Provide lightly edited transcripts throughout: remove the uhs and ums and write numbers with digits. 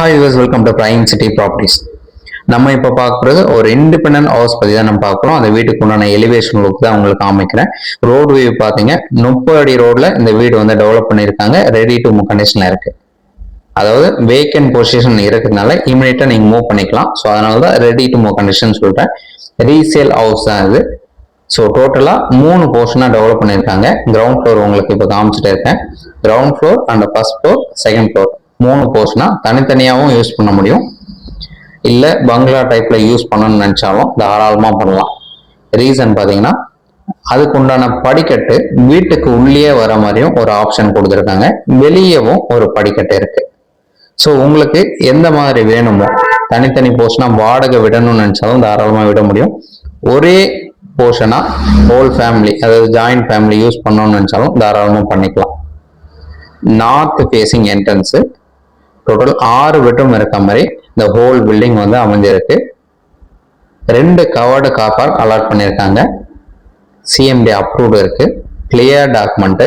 Hi use welcome to prime city properties. நம்ம இப்போ பார்க்குறது ஒரு இண்டிபெண்டன்ட் ஹவுஸ் பற்றி தான் நம்ம பார்க்குறோம். அந்த வீட்டுக்கு உண்டான எலிவேஷன் லுக் தான் உங்களுக்கு காமிக்கிறேன். ரோடு வியூ பார்த்தீங்க, 30 அடி ரோட்ல இந்த வீடு வந்து டெவலப் பண்ணியிருக்காங்க. ரெடி டு மூவ் கண்டிஷனில் இருக்கு. அதாவது வேக்கன்ட் பொசிஷன் இருக்கிறதுனால இமீடியட்டா நீங்க மூவ் பண்ணிக்கலாம். ஸோ அதனால தான் ரெடி டு மூவ் கண்டிஷன் சொல்றேன். ரீசேல் ஹவுஸ் தான் இது. ஸோ டோட்டலா 3 போர்ஷனா டெவலப் பண்ணியிருக்காங்க. கிரவுண்ட் ஃப்ளோர் உங்களுக்கு இப்போ காமிச்சிட்டே இருக்கேன். Ground floor and first floor, second floor 3 போர்ஷனா தனித்தனியாகவும் யூஸ் பண்ண முடியும். இல்ல பங்களா டைப்ல யூஸ் பண்ணணும்னு நினைச்சாலும் தாராளமா பண்ணலாம். ரீசன் பாத்தீங்கன்னா அதுக்கு உண்டான படிக்கட்டு வீட்டுக்கு உள்ளே வர மாதிரியும் ஒரு ஆப்ஷன் கொடுத்துருக்காங்க. வெளியவும் ஒரு படிக்கட்டு இருக்கு. ஸோ உங்களுக்கு எந்த மாதிரி வேணுமோ தனித்தனி போர்ஷனா வாடகை விடணும்னு நினைச்சாலும் தாராளமா விட முடியும். ஒரே போர்ஷனா ஹோல் ஃபேமிலி, அதாவது ஜாயிண்ட் ஃபேமிலி யூஸ் பண்ணணும்னு நினைச்சாலும் தாராளமா பண்ணிக்கலாம். North facing entrance, total 6 bedroom இருக்க மாதிரி இந்த ஹோல் பில்டிங் வந்து அமைஞ்சிருக்கு. 2 கவர்டு கார் பார்க் அலாட் பண்ணியிருக்காங்க. சிஎம்டி அப்ரூவ்டு இருக்கு. Clear document,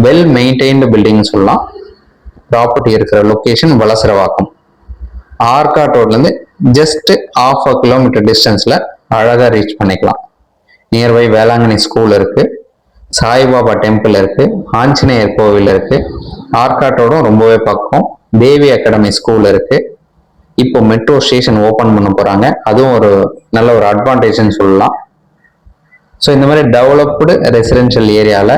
well maintained building சொல்லலாம். ப்ராப்பர்ட்டி இருக்கிற லொகேஷன் வலசரவாக்கம். ஆர்காட் ரோட்லேருந்து ஜஸ்ட் 1/2 கிலோமீட்டர் டிஸ்டன்ஸ்ல அழகா ரீச் பண்ணிக்கலாம். நியர்பை வேளாங்கண்ணி ஸ்கூல் இருக்கு, சாய்பாபா டெம்பிள் இருக்கு, ஆஞ்சநேயர் கோவில் இருக்கு. ஆர்காட் ரோடும் ரொம்பவே பக்கம். தேவி அகாடமி ஸ்கூல் இருக்கு. இப்போ மெட்ரோ ஸ்டேஷன் ஓபன் பண்ண போறாங்க. அதுவும் ஒரு நல்ல ஒரு அட்வான்டேஜ்னு சொல்லலாம். ஸோ இந்த மாதிரி டெவலப்டு ரெசிடென்ஷியல் ஏரியால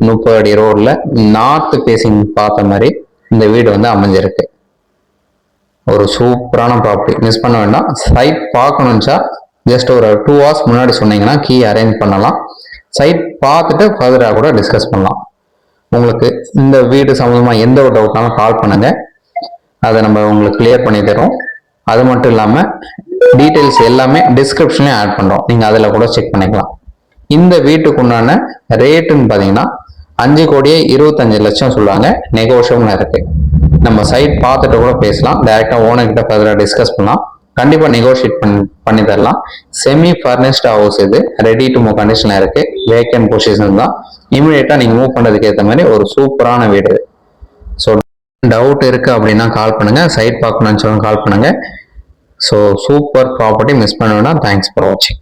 30 அடி ரோட்ல நார்த் ஃபேசிங் பார்த்த மாதிரி இந்த வீடு வந்து அமைஞ்சிருக்கு. ஒரு சூப்பரான ப்ராப்பர்ட்டி, மிஸ் பண்ண வேண்டாம். சைட் பார்க்கணும்ச்சா ஜஸ்ட் ஒரு 2 hours முன்னாடி சொன்னீங்கன்னா கீ அரேஞ்ச் பண்ணலாம். சைட் பார்த்துட்டு ஃபர்தராக கூட டிஸ்கஸ் பண்ணலாம். உங்களுக்கு இந்த வீடு சம்பந்தமா எந்த ஒரு டவுட்னாலும் கால் பண்ணுங்க, அதை நம்ம உங்களுக்கு கிளியர் பண்ணி தரோம். அது மட்டும் இல்லாம டீட்டெயில்ஸ் எல்லாமே டிஸ்கிரிப்ஷன்லயும் ஆட் பண்றோம், நீங்க அதுல கூட செக் பண்ணிக்கலாம். இந்த வீட்டுக்கு உண்டான ரேட்டுன்னு பாத்தீங்கன்னா 5,25,00,000 சொல்லுவாங்க. நெகோஷியபிள் இருக்கு. நம்ம சைட் பார்த்துட்டு கூட பேசலாம். டைரக்டா ஓனர் கிட்ட ஃபர்தரா டிஸ்கஸ் பண்ணலாம். கண்டிப்பா நெகோஷியேட் பண்ணி தரலாம். செமி ஃபர்னிஷ்ட் ஹவுஸ் இது. ரெடி டு மூவ் கண்டிஷன்ல இருக்கு. வேக்கன்ட் பொசிஷன் தான். இமீடியட்டா நீங்க மூவ் பண்றதுக்கு ஏற்ற மாதிரி ஒரு சூப்பரான வீடு. ஸோ டவுட் இருக்கு அப்படின்னா கால் பண்ணுங்க. சைட் பார்க்கணும்னு சொல்லி கால் பண்ணுங்க. ஸோ சூப்பர் ப்ராப்பர்ட்டி, மிஸ் பண்ண வேண்டாம். தேங்க்ஸ் ஃபார் வாட்சிங்.